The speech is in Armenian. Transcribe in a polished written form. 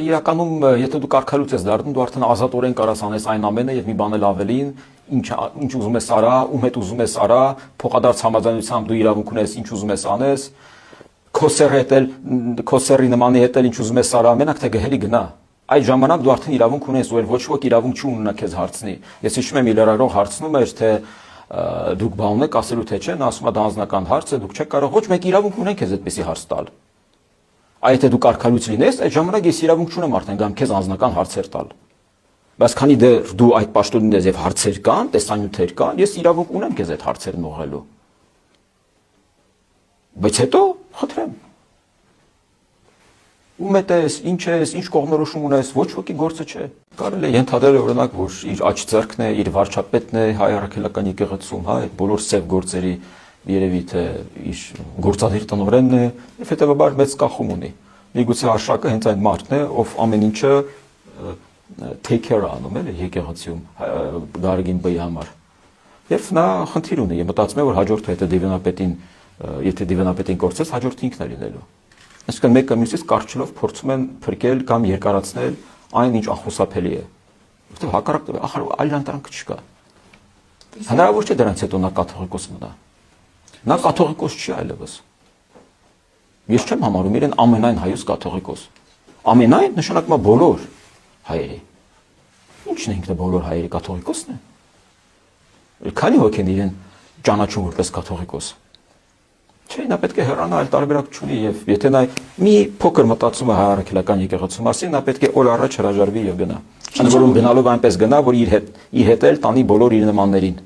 Իրականում, եթե դու կարգալուց ես դառնում, դու արդեն ազատորեն կարաս անես այն ամենը եւ մի բան էլ ավելին, ինչ ուզում ես արա, ում հետ ուզում ես արա, փոխադարձ համաձայնությամբ դու իրավունք ունես ինչ ուզում ես անես, քո սերի նմանի հետ էլ ինչ ուզում ես արա, մենակ թե գհելի գնա։ Այդ ժամանակ դու արդեն իրավունք ունես, ու ոչ ոք իրավունք չունենա քեզ հարցնի։ Ես հիշում եմ իլերարող հարցնում էր, թե դուք բան եք ասելու թե չէ, նա ասում է դա անձնական հարց է, դուք չեք կարող ոչ մեկ իրավունք ունեն քեզ այդպեսի հարց տալ։ Այդ եթե դու կարգալույց լինես, այդ ժամանակ ես իրավունք չունեմ արդեն գամ քեզ անձնական հարցեր տալ։ Բայց քանի դեռ դու այդ պաշտոնին ես եւ հարցեր կան, տեսանյութեր կան, ես իրավունք ունեմ քեզ այդ հարցերն ուղղելու։ Բայց հետո խնդրեմ։ Ում ես, ինչ կողմնորոշում ունես, ոչ ոքի գործը չէ։ Կարելի է ենթադրել օրինակ, որ իր աջ ձեռքն է, իր վարչապետն է հայ առաքելական եկեղեցում, հա, այդ բոլոր սև գործերի երևի թե իր գործադիր տնօրենն է, եւ հետեւաբար մեծ կախում ունի։ Միգուցե Արշակը հենց այն մարդն է, ով ամեն ինչը take care անում է եկեղեցում Գարեգին Բ-ի համար։ Եվ նա խնդիր ունի, եւ մտածում է, որ հաջորդը եթե դիվանապետին կորցրես, հաջորդը ինքն է լինելու։ Այսինքն մեկը մյուսից կարճելով փորձում են փրկել կամ երկարացնել այն, ինչ անխուսափելի է։ Որտեղ հակառակ ախր այլ ընտրանք չկա։ Հնարավոր չէ դրանից հետո նա կաթողիկոս մնա։ Նա կաթողիկոս չի այլևս։ Ես չեմ համարում իրեն ամենայն հայոց կաթողիկոս։ Ամենայն նշանակում է բոլոր հայերի։ Ինչն է ինքն բոլոր հայերի կաթողիկոսն է։ Քանի հոգի են իրեն ճանաչում որպես կաթողիկոս։ Չէ, նա պետք է հեռանա, այլ տարբերակ չունի եւ եթե նա մի փոքր մտածում է հայ առաքելական եկեղեցու մասին, նա պետք է օր առաջ հրաժարվի եւ գնա։ Քանի որ գնալով այնպես գնա, որ իր հետ էլ տանի բոլոր իր նմաններին։